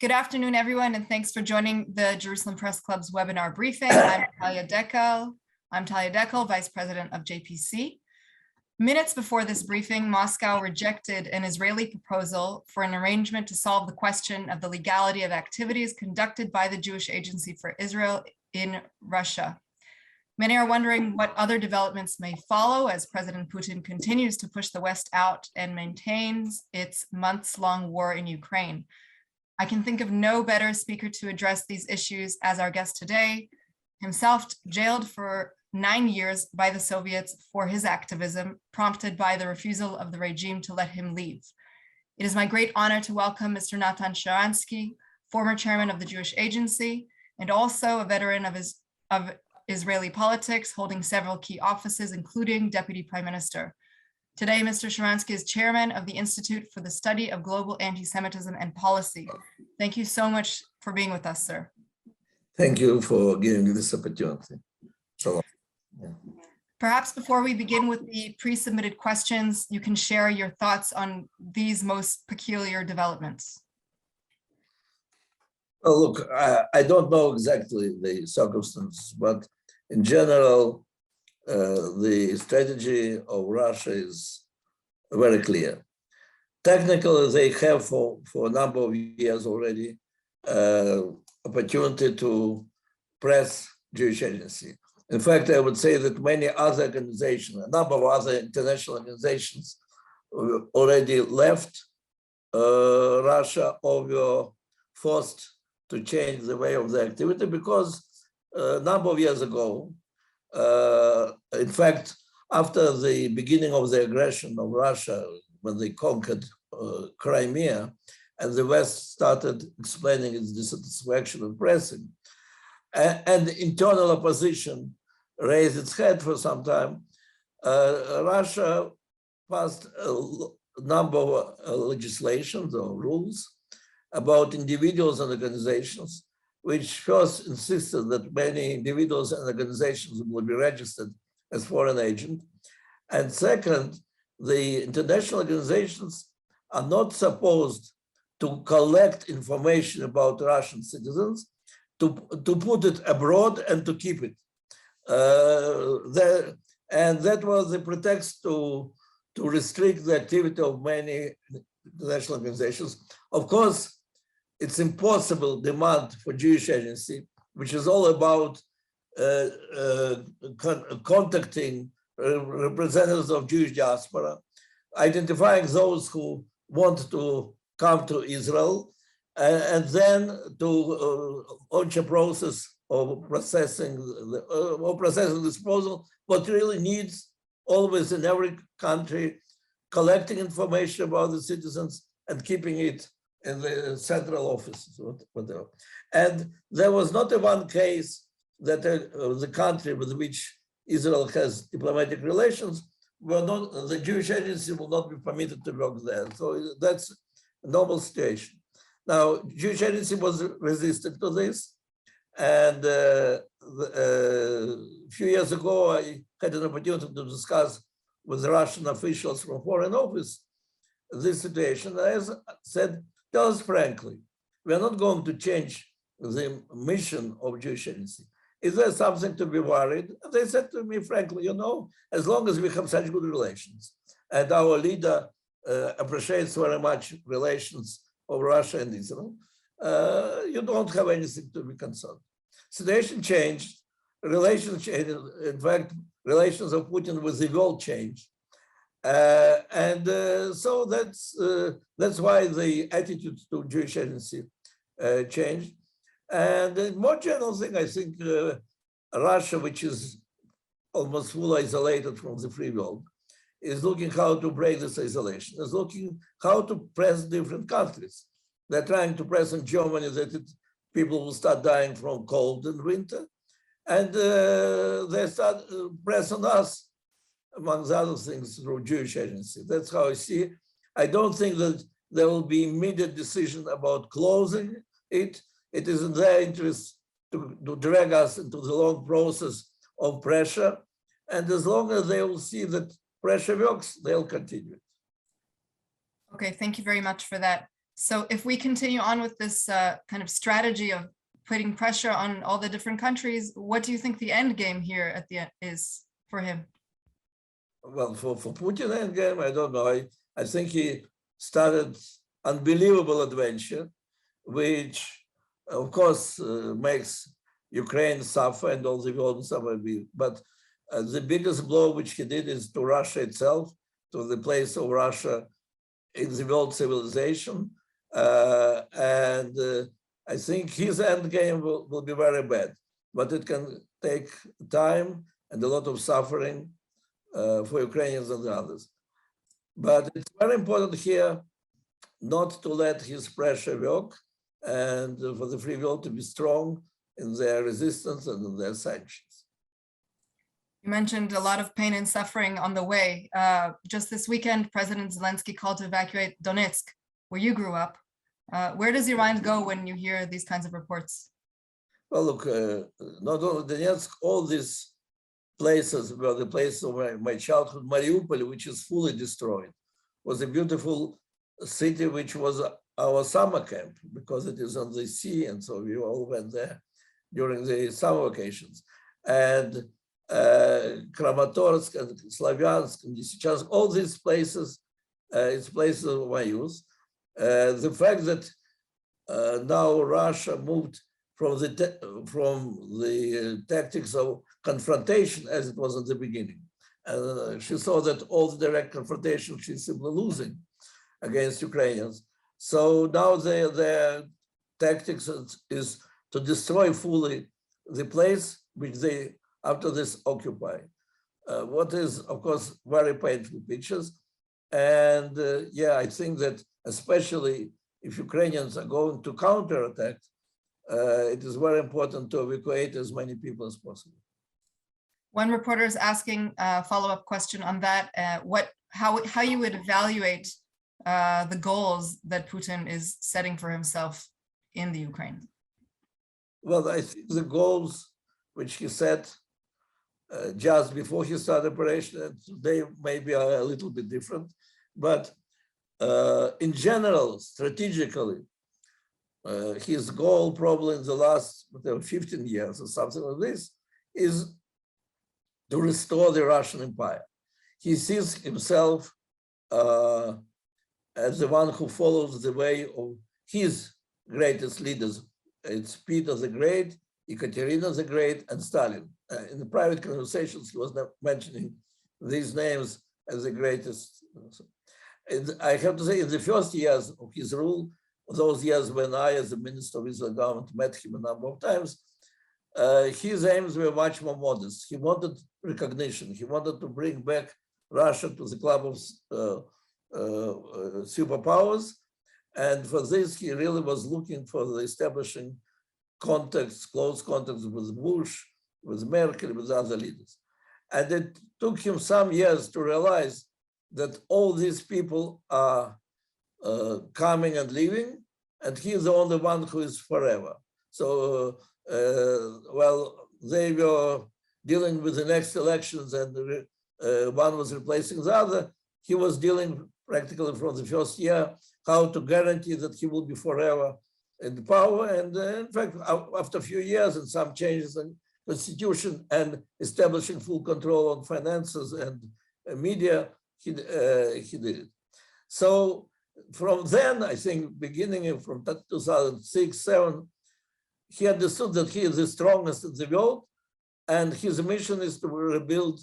Good afternoon, everyone, and thanks for joining the Jerusalem Press Club's webinar briefing. I'm Talia Dekel, Vice President of JPC. Minutes before this briefing, Moscow rejected an Israeli proposal for an arrangement to solve the question of the legality of activities conducted by the Jewish Agency for Israel in Russia. Many are wondering what other developments may follow as President Putin continues to push the West out and maintains its months-long war in Ukraine. I can think of no better speaker to address these issues as our guest today, himself jailed for 9 years by the Soviets for his activism, prompted by the refusal of the regime to let him leave. It is my great honor to welcome Mr. Natan Sharansky, former chairman of the Jewish Agency, and also a veteran of Israeli politics, holding several key offices, including Deputy Prime Minister. Today, Mr. Sharansky is chairman of the Institute for the Study of Global Anti-Semitism and Policy. Thank you so much for being with us, sir. Thank you for giving me this opportunity. So, yeah. Perhaps before we begin with the pre-submitted questions, you can share your thoughts on these most peculiar developments. Well, look, I don't know exactly the circumstances, but in general, the strategy of Russia is very clear. Technically, they have for a number of years already opportunity to press Jewish Agency. In fact, I would say that many other organizations, a number of other international organizations already left Russia or were forced to change the way of their activity because a number of years ago, in fact, after the beginning of the aggression of Russia, when they conquered Crimea, and the West started explaining its dissatisfaction and pressing, and internal opposition raised its head for some time, Russia passed a number of legislations or rules about individuals and organizations, which first insisted that many individuals and organizations will be registered as foreign agents. And second, the international organizations are not supposed to collect information about Russian citizens, to put it abroad and to keep it. And that was the pretext to restrict the activity of many international organizations. Of course, it's impossible demand for Jewish Agency, which is all about contacting representatives of Jewish diaspora, identifying those who want to come to Israel, and then to launch a process of processing this proposal, what really needs always in every country, collecting information about the citizens and keeping it in the central offices, whatever. And there was not a one case that the country with which Israel has diplomatic relations, the Jewish Agency will not be permitted to work there. So that's a normal situation. Now, Jewish Agency was resistant to this. And a few years ago, I had an opportunity to discuss with Russian officials from Foreign Office this situation. I said, tell us frankly, we are not going to change the mission of Jewish Agency. Is there something to be worried? And they said to me, frankly, you know, as long as we have such good relations, and our leader appreciates very much relations of Russia and Israel, you don't have anything to be concerned. Situation changed, relations changed. In fact, relations of Putin with the world changed. So that's why the attitude to Jewish Agency changed. And the more general thing, I think Russia, which is almost fully isolated from the free world, is looking how to break this isolation, is looking how to press different countries. They're trying to press in Germany that people will start dying from cold and winter. And they start press on us, among other things, through Jewish Agency. That's how I see it. I don't think that there will be immediate decision about closing it. It is in their interest to drag us into the long process of pressure. And as long as they will see that pressure works, they'll continue. Okay, thank you very much for that So if we continue on with this kind of strategy of putting pressure on all the different countries, what do you think the end game here at the end is for him? Well, for Putin endgame, I don't know. I think he started unbelievable adventure, which of course makes Ukraine suffer and all the world suffer. But the biggest blow which he did is to Russia itself, to the place of Russia in the world civilization. I think his end game will be very bad, but it can take time and a lot of suffering for Ukrainians and others. But it's very important here not to let his pressure work and for the free world to be strong in their resistance and in their sanctions. You mentioned a lot of pain and suffering on the way. Just this weekend, President Zelensky called to evacuate Donetsk, where you grew up. Where does your mind go when you hear these kinds of reports? Well, look, not only Donetsk, all these places were the place of my childhood. Mariupol, which is fully destroyed, was a beautiful city, which was our summer camp because it is on the sea. And so we all went there during the summer vacations. And Kramatorsk and Slavyansk and Lysychansk, all these places, it's places of my youth. The fact that now Russia moved from the tactics of confrontation as it was at the beginning. And she saw that all the direct confrontation she's simply losing against Ukrainians. So now their tactics is to destroy fully the place which they, after this, occupy. What is, of course, very painful pictures. And yeah, I think that especially if Ukrainians are going to counterattack, it is very important to evacuate as many people as possible. One reporter is asking a follow-up question on that. How you would evaluate the goals that Putin is setting for himself in the Ukraine? Well, I think the goals which he set just before he started operation, they maybe are a little bit different, but in general, strategically, his goal probably in the last 15 years or something like this is to restore the Russian Empire. He sees himself as the one who follows the way of his greatest leaders. It's Peter the Great, Ekaterina the Great, and Stalin. In the private conversations, he was not mentioning these names as the greatest. I have to say, in the first years of his rule, those years when I, as the minister of Israel government, met him a number of times, his aims were much more modest. He wanted recognition. He wanted to bring back Russia to the club of superpowers. And for this, he really was looking for the establishing contacts, close contacts with Bush, with Merkel, with other leaders. And it took him some years to realize that all these people are coming and leaving, and he's the only one who is forever. So, well, they were dealing with the next elections and one was replacing the other. He was dealing practically from the first year how to guarantee that he will be forever in power. And in fact, after a few years and some changes in constitution and establishing full control on finances and media, he did it. So from then, I think, beginning from 2006-07, he understood that he is the strongest in the world, and his mission is to rebuild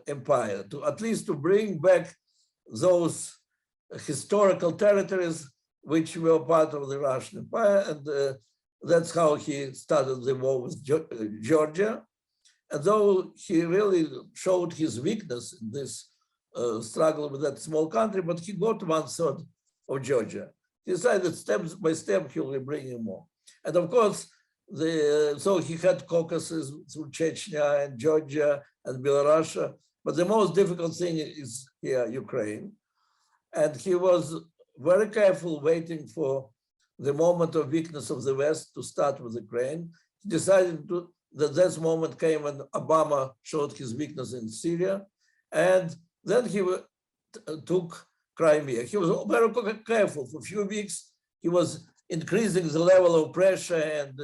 empire, to at least to bring back those historical territories which were part of the Russian Empire, and that's how he started the war with Georgia. And though he really showed his weakness in this struggle with that small country, but he got 1/3 of Georgia. He decided step by step he will be bringing more. And of course, so he had Caucasus through Chechnya and Georgia and Belarus, but the most difficult thing is here, Ukraine. And he was very careful waiting for the moment of weakness of the West to start with Ukraine. He decided that this moment came when Obama showed his weakness in Syria. And then he took Crimea. He was very careful. For a few weeks, he was increasing the level of pressure and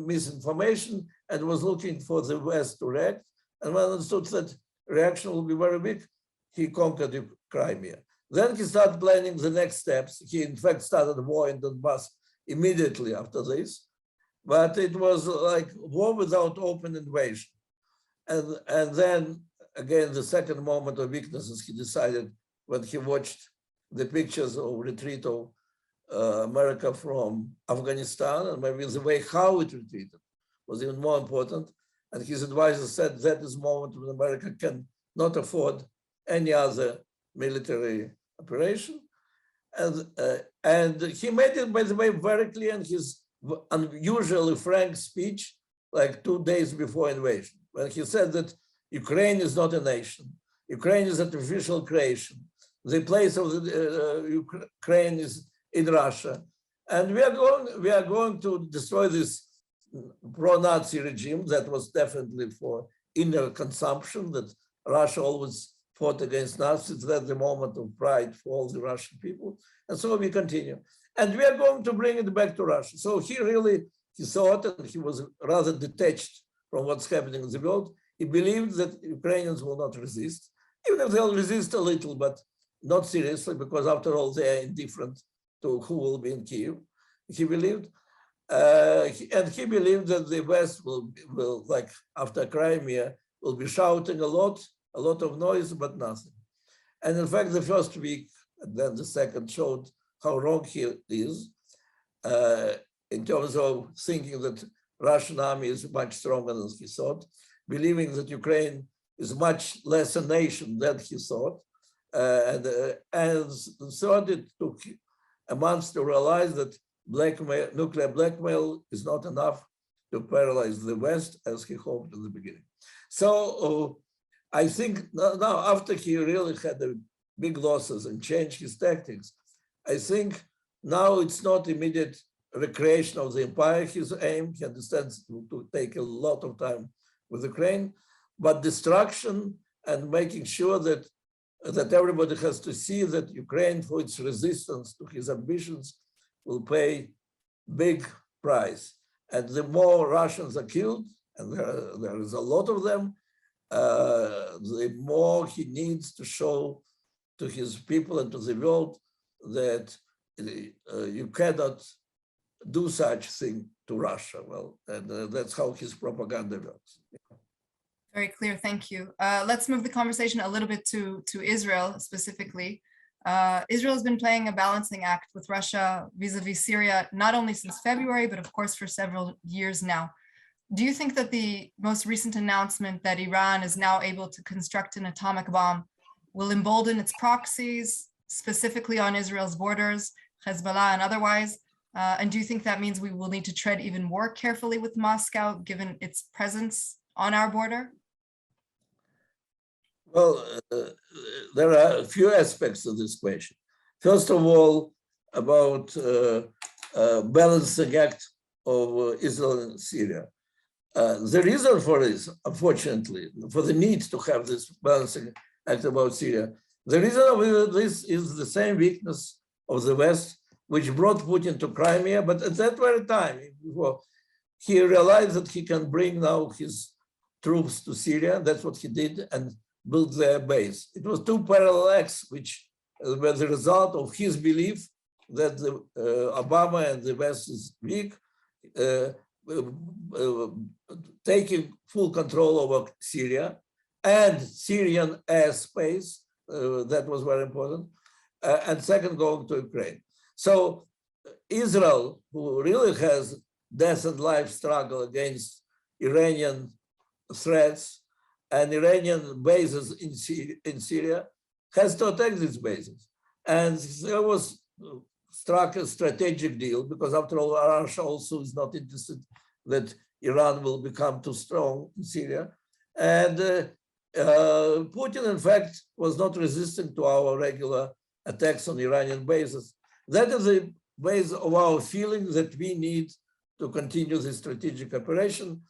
misinformation and was looking for the West to react. And when understood that reaction will be very big, he conquered Crimea. Then he started planning the next steps. He, in fact, started a war in Donbass immediately after this. But it was like war without open invasion. And then, again, the second moment of weaknesses, he decided when he watched the pictures of retreat of America from Afghanistan, and maybe the way how it retreated was even more important. And his advisor said that is a moment when America can not afford any other military operation. And he made it, by the way, very clear in his unusually frank speech, like 2 days before invasion, when he said that Ukraine is not a nation. Ukraine is an artificial creation. The place of Ukraine is in Russia. And we are going to destroy this pro-Nazi regime that was definitely for inner consumption, that Russia always fought against Nazis. That's the moment of pride for all the Russian people. And so we continue. And we are going to bring it back to Russia. So he thought, and he was rather detached from what's happening in the world. He believed that Ukrainians will not resist, even if they'll resist a little, but not seriously, because after all, they are indifferent to who will be in Kyiv. He believed, and he believed that the West will, like after Crimea, will be shouting a lot of noise, but nothing. And in fact, the first week, and then the second showed how wrong he is in terms of thinking that Russian army is much stronger than he thought, believing that Ukraine is much less a nation than he thought. And third, it took a month to realize that nuclear blackmail is not enough to paralyze the West as he hoped in the beginning. So I think now after he really had the big losses and changed his tactics, I think now it's not immediate recreation of the empire, his aim. He understands it will take a lot of time with Ukraine, but destruction and making sure that everybody has to see that Ukraine, for its resistance to his ambitions, will pay big price. And the more Russians are killed, and there is a lot of them, the more he needs to show to his people and to the world that you cannot do such thing to Russia. Well, and that's how his propaganda works. Very clear, thank you. Let's move the conversation a little bit to Israel specifically. Israel has been playing a balancing act with Russia vis-a-vis Syria, not only since February, but of course for several years now. Do you think that the most recent announcement that Iran is now able to construct an atomic bomb will embolden its proxies, specifically on Israel's borders, Hezbollah and otherwise? And do you think that means we will need to tread even more carefully with Moscow, given its presence on our border? Well, there are a few aspects to this question. First of all, about balancing act of Israel and Syria. The reason for this, unfortunately, for the need to have this balancing act about Syria, the reason of this is the same weakness of the West, which brought Putin to Crimea, but at that very time, he realized that he can bring now his troops to Syria. That's what he did, and build their base. It was two parallel acts, which were the result of his belief that Obama and the West is weak, taking full control over Syria and Syrian airspace. That was very important. And second, going to Ukraine. So Israel, who really has death and life struggle against Iranian threats and Iranian bases in Syria, has to attack these bases. And there was struck a strategic deal, because after all, Russia also is not interested that Iran will become too strong in Syria. And Putin, in fact, was not resistant to our regular attacks on Iranian bases. That is the base of our feeling that we need to continue this strategic operation.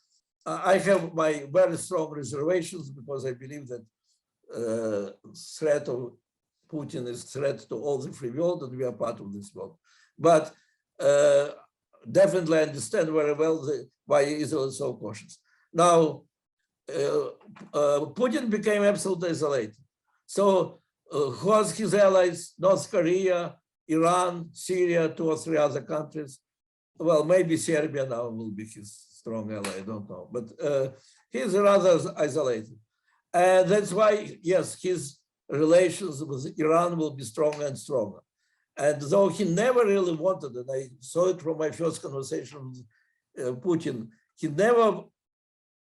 I have my very strong reservations, because I believe that threat of Putin is threat to all the free world and we are part of this world. But definitely understand very well why Israel is so cautious. Now, Putin became absolutely isolated. So who are his allies? North Korea, Iran, Syria, 2 or 3 other countries. Well, maybe Serbia now will be his strong ally, I don't know. But he's rather isolated. And that's why, yes, his relations with Iran will be stronger and stronger. And though he never really wanted, and I saw it from my first conversation with Putin, he never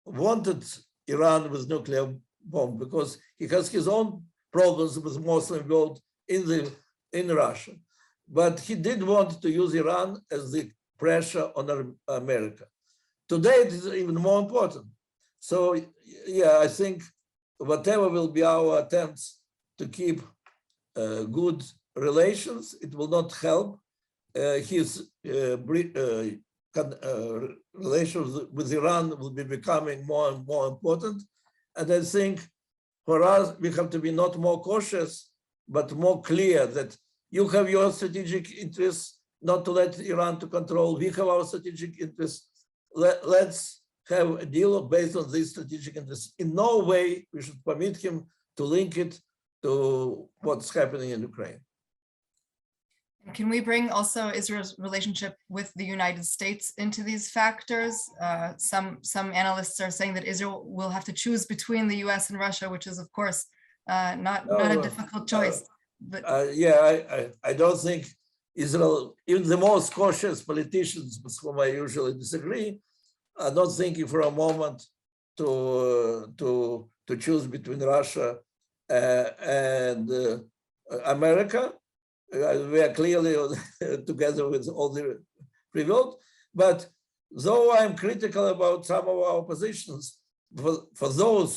wanted Iran with nuclear bomb because he has his own problems with the Muslim world in Russia. But he did want to use Iran as the pressure on America. Today, it is even more important. So, yeah, I think whatever will be our attempts to keep good relations, it will not help. His relations with Iran will be becoming more and more important. And I think for us, we have to be not more cautious, but more clear that you have your strategic interests, not to let Iran to control. We have our strategic interests. Let's have a deal based on these strategic interests. In no way we should permit him to link it to what's happening in Ukraine. Can we bring also Israel's relationship with the United States into these factors? Some analysts are saying that Israel will have to choose between the US and Russia, which is, of course, not a difficult choice. I don't think Israel, even the most cautious politicians with whom I usually disagree, are not thinking for a moment to choose between Russia and America. We are clearly together with all the free world. But though I'm critical about some of our positions, for those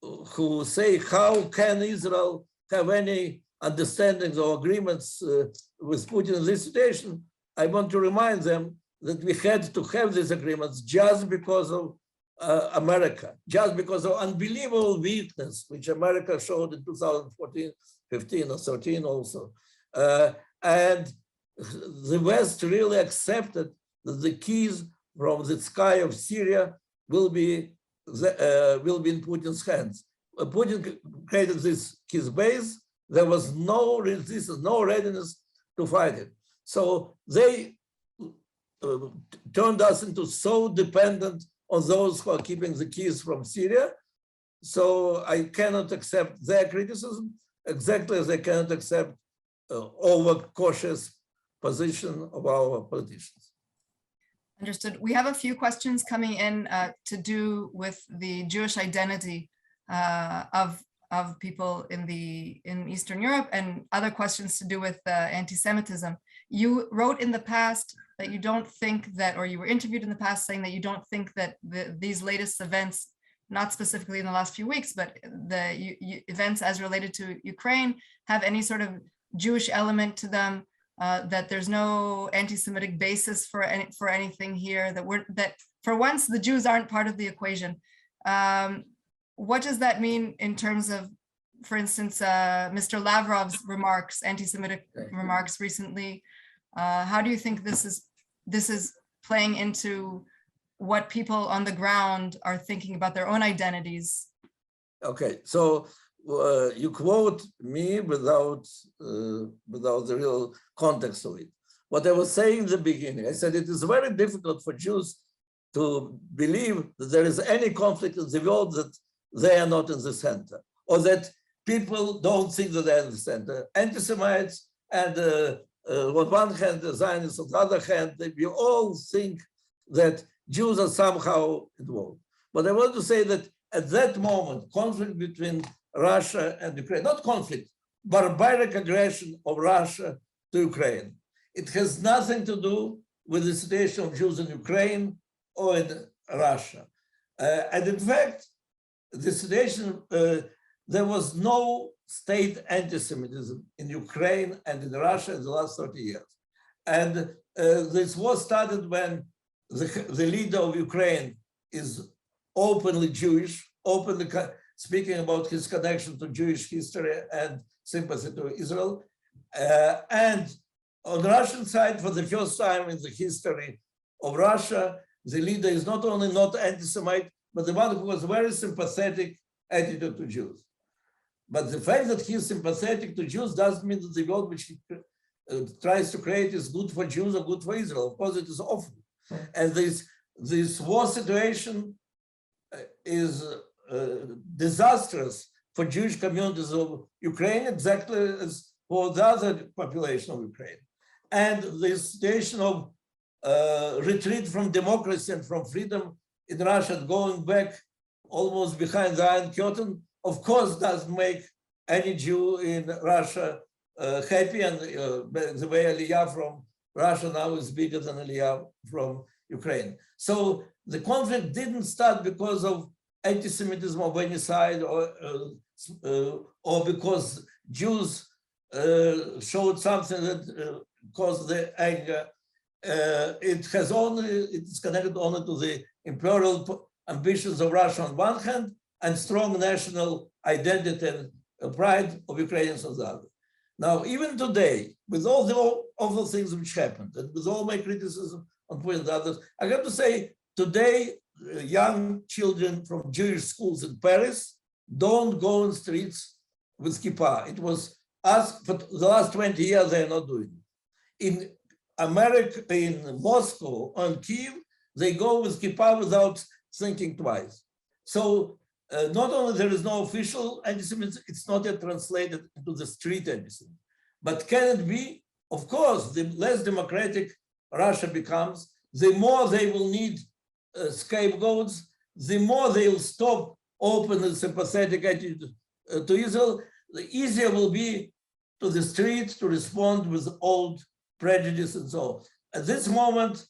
who say, how can Israel have any understandings or agreements with Putin in this situation, I want to remind them that we had to have these agreements just because of America, just because of unbelievable weakness, which America showed in 2014, 15 or 13 also. And the West really accepted that the keys from the sky of Syria will be in Putin's hands. Putin created his base. There was no resistance, no readiness to fight it. So they turned us into so dependent on those who are keeping the keys from Syria. So I cannot accept their criticism, exactly as I cannot accept over-cautious position of our politicians. Understood. We have a few questions coming in to do with the Jewish identity of people in Eastern Europe, and other questions to do with anti-Semitism. You wrote in the past that you don't think that, or you were interviewed in the past saying that you don't think that these latest events, not specifically in the last few weeks, but the events as related to Ukraine, have any sort of Jewish element to them, that there's no anti-Semitic basis for anything here, that for once the Jews aren't part of the equation. What does that mean in terms of, for instance, Mr. Lavrov's remarks, anti-Semitic remarks recently? How do you think this is playing into what people on the ground are thinking about their own identities? Okay, so you quote me without the real context of it. What I was saying in the beginning, I said it is very difficult for Jews to believe that there is any conflict in the world that they are not in the center, or that people don't think that they're in the center. Anti-Semites and on one hand, the Zionists on the other hand, we all think that Jews are somehow involved. But I want to say that at that moment, conflict between Russia and Ukraine, not conflict, barbaric aggression of Russia to Ukraine. It has nothing to do with the situation of Jews in Ukraine or in Russia. And in fact, the situation, there was no state anti-Semitism in Ukraine and in Russia in the last 30 years. And this was started when the leader of Ukraine is openly Jewish, openly speaking about his connection to Jewish history and sympathy to Israel. And on the Russian side, for the first time in the history of Russia, the leader is not only not anti-Semite, but the one who has very sympathetic attitude to Jews. But the fact that he is sympathetic to Jews doesn't mean that the world which he tries to create is good for Jews or good for Israel. Of course, it is awful. And this war situation is disastrous for Jewish communities of Ukraine, exactly as for the other population of Ukraine. And the situation of retreat from democracy and from freedom in Russia, going back almost behind the Iron Curtain, of course, doesn't make any Jew in Russia happy. And the way Aliyah from Russia now is bigger than Aliyah from Ukraine. So the conflict didn't start because of anti-Semitism of any side or because Jews showed something that caused the anger. It's connected only to the imperial ambitions of Russia on one hand and strong national identity and pride of Ukrainians on the other. Now, even today, with all the awful things which happened, and with all my criticism on Putin and others, I have to say, today, young children from Jewish schools in Paris don't go on streets with kippah. It was asked for the last 20 years, they are not doing it. In America, in Moscow, on Kyiv, they go with kippah without thinking twice. So not only there is no official anti-Semitism, it's not yet translated into the street anti-Semitism. But can it be? Of course, the less democratic Russia becomes, the more they will need scapegoats, the more they will stop open and sympathetic attitude to Israel, the easier will be to the street to respond with old prejudice and so on. At this moment,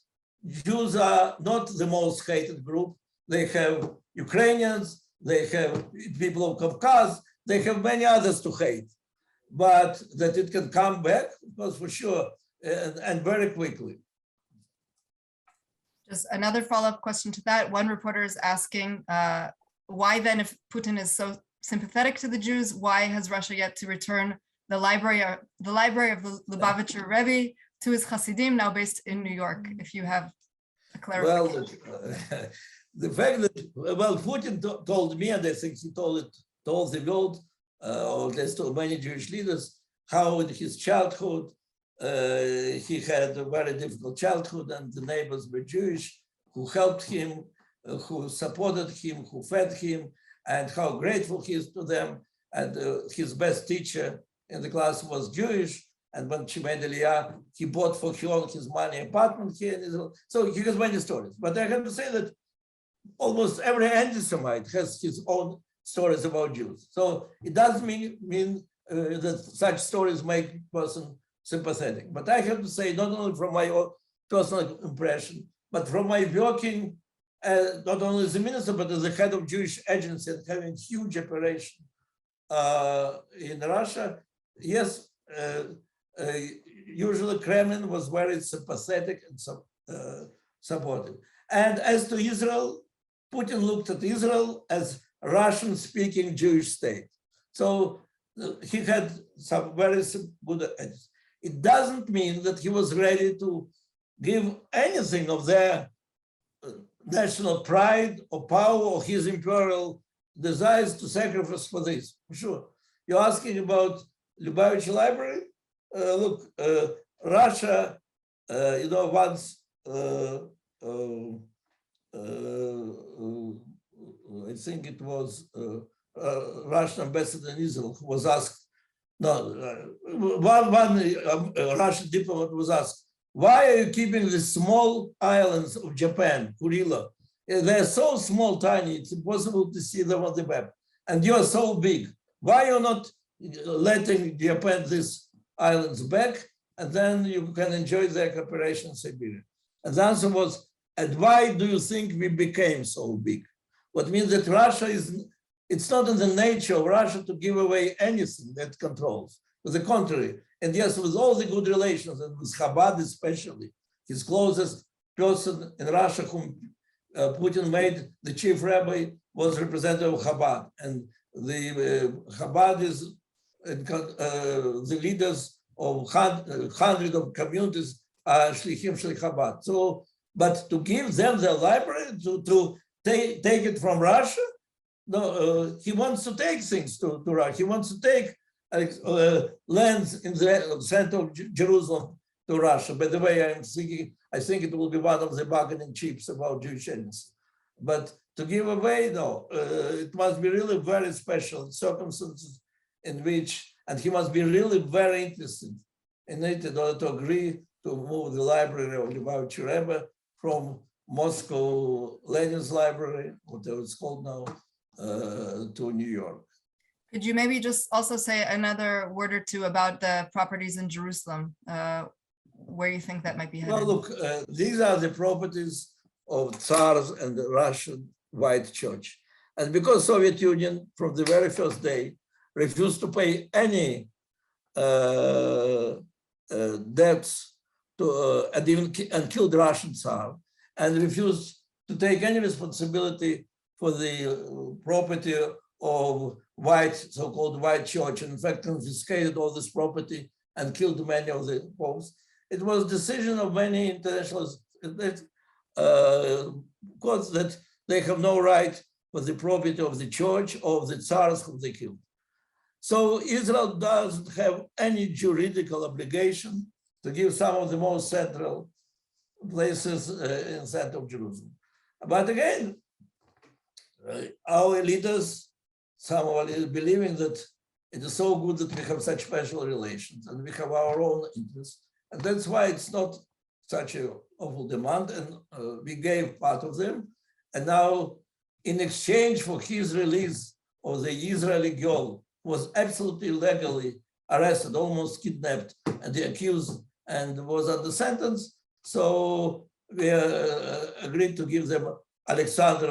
Jews are not the most hated group. They have Ukrainians, they have people of Caucasus, they have many others to hate. But that it can come back, because for sure, and very quickly. Just another follow-up question to that. One reporter is asking, why then, if Putin is so sympathetic to the Jews, why has Russia yet to return the library of the Lubavitcher Rebbe to his Hasidim, now based in New York? If you have a clarification. Well, the fact that, well, Putin told me, and I think he told the world, or at least to many Jewish leaders, how in his childhood, he had a very difficult childhood, and the neighbors were Jewish, who helped him, who supported him, who fed him, and how grateful he is to them. And his best teacher in the class was Jewish. And when she made Aliyah, he bought for her on his money apartment here in Israel. So he has many stories. But I have to say that almost every anti-Semite has his own stories about Jews. So it doesn't mean that such stories make a person sympathetic. But I have to say, not only from my own personal impression, but from my working, not only as a minister, but as the head of Jewish agency and having huge operation in Russia, yes, usually Kremlin was very sympathetic and supportive. And as to Israel, Putin looked at Israel as a Russian-speaking Jewish state. So he had some very good attitudes. It doesn't mean that he was ready to give anything of their national pride or power or his imperial desires to sacrifice for this, for sure. You're asking about Lubavitcher Library? Look, Russia, once I think it was Russian ambassador in Israel who was asked, one Russian diplomat was asked, why are you keeping the small islands of Japan, Kurila? They're so small, tiny, it's impossible to see them on the map. And you're so big. Why are you not letting Japan these islands back? And then you can enjoy their cooperation in Siberia. And the answer was, and why do you think we became so big? What means that Russia it's not in the nature of Russia to give away anything that controls. To the contrary, and yes, with all the good relations, and with Chabad especially, his closest person in Russia whom Putin made the chief rabbi was representative of Chabad. And the Chabadis and the leaders of hundreds of communities are shlichim shel Chabad. So, but to give them their library, to take it from Russia, no, he wants to take things to Russia. He wants to take lands in the center of Jerusalem to Russia. By the way, I think it will be one of the bargaining chips about Jewish agency. But to give away, no, it must be really very special circumstances in which, and he must be really very interested in it in order to agree to move the library of Lubavitcher Rebbe from Moscow Lenin's library, whatever it's called now, to New York. Could you maybe just also say another word or two about the properties in Jerusalem, where you think that might be headed? Well, look, these are the properties of Tsars and the Russian White Church. And because Soviet Union, from the very first day, refused to pay any debts to, and killed the Russian Tsar, and refused to take any responsibility for the property of white, so-called White Church, and in fact confiscated all this property and killed many of the popes. It was a decision of many internationalists courts that they have no right for the property of the church or of the Tsars whom they killed. So Israel doesn't have any juridical obligation to give some of the most central places in the center of Jerusalem. But again, our leaders, some of our leaders, believing that it is so good that we have such special relations and we have our own interests. And that's why it's not such an awful demand. And we gave part of them. And now, in exchange for his release of the Israeli girl, who was absolutely illegally arrested, almost kidnapped, and the accused, and was under sentence. So we agreed to give them Alexander,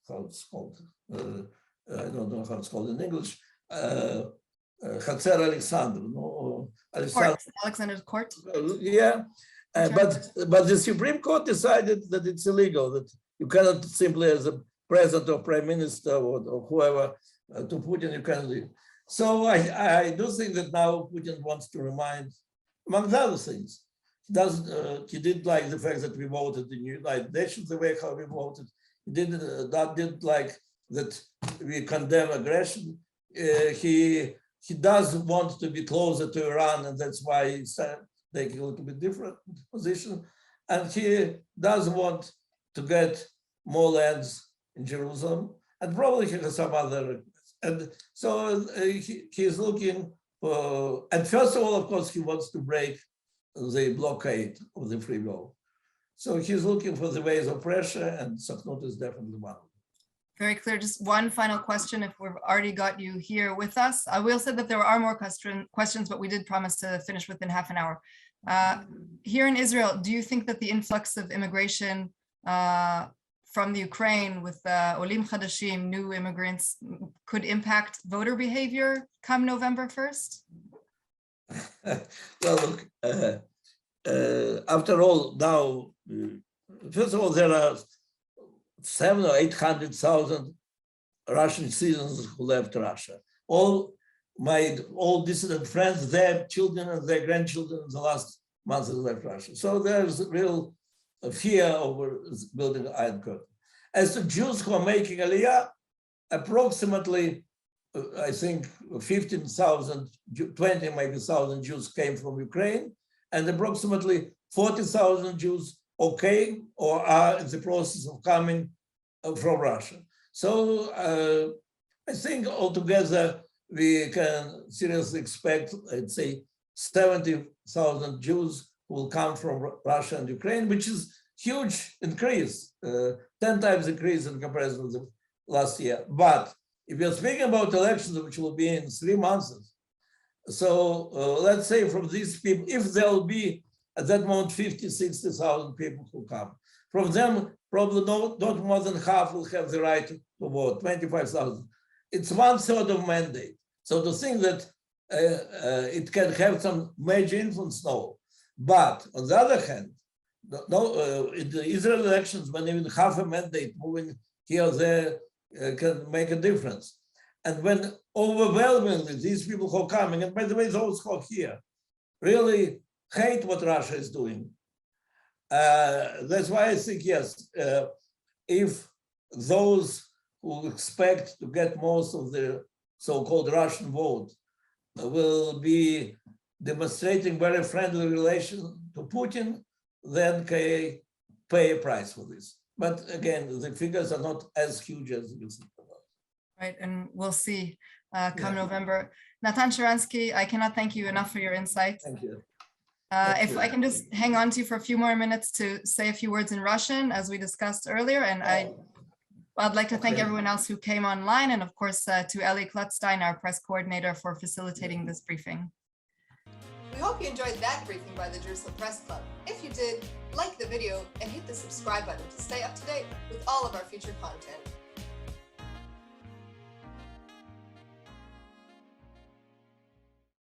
how it's called, I don't know how it's called in English, Hatzer Alexander, no? Alexander's court? Yeah, but the Supreme Court decided that it's illegal, that you cannot simply, as a president or prime minister or whoever, to Putin, you cannot do. So I do think that now Putin wants to remind, among other things, he didn't like the fact that we voted in the United Nations the way how we voted. He didn't like that we condemn aggression. He does want to be closer to Iran, and that's why he's taking a little bit different position. And he does want to get more lands in Jerusalem, and probably he has some other requests. And so he's looking for, and first of all, of course, he wants to break the blockade of the free world. So he's looking for the ways of pressure, and Sakhnut is definitely one of them. Very clear. Just one final question, if we've already got you here with us. I will say that there are more questions, but we did promise to finish within half an hour. Here in Israel, do you think that the influx of immigration from the Ukraine with Olim Chadashim, new immigrants, could impact voter behavior come November 1st? Well, look, after all, now, first of all, there are 700,000 or 800,000 Russian citizens who left Russia. All my dissident friends, their children and their grandchildren in the last months have left Russia. So there's real fear over building an Iron Curtain. As to Jews who are making Aliyah, approximately, I think 15,000, 20 maybe thousand Jews came from Ukraine, and approximately 40,000 Jews came or are in the process of coming from Russia. So I think altogether we can seriously expect, I'd say, 70,000 Jews who will come from Russia and Ukraine, which is huge increase, 10 times increase in comparison with the last year. But if you're speaking about elections, which will be in 3 months, so let's say from these people, if there will be at that moment 50, 60,000 people who come, from them probably not more than half will have the right to vote, 25,000. It's 1/3 of mandate. So to think that it can have some major influence, no. But on the other hand, in the Israel elections, when even half a mandate moving here or there can make a difference. And when overwhelmingly these people who are coming, and by the way, those who are here, really hate what Russia is doing. That's why I think, yes, if those who expect to get most of the so-called Russian vote will be demonstrating very friendly relation to Putin, then they pay a price for this. But again, the figures are not as huge as you think about. Right, and we'll see come November. Natan Sharansky, I cannot thank you enough for your insights. Thank you. If I can just hang on to you for a few more minutes to say a few words in Russian, as we discussed earlier, and I'd like to thank everyone else who came online, and of course to Eli Klutzstein, our press coordinator, for facilitating this briefing. We hope you enjoyed that briefing by the Jerusalem Press Club. If you did, like the video and hit the subscribe button to stay up to date with all of our future content.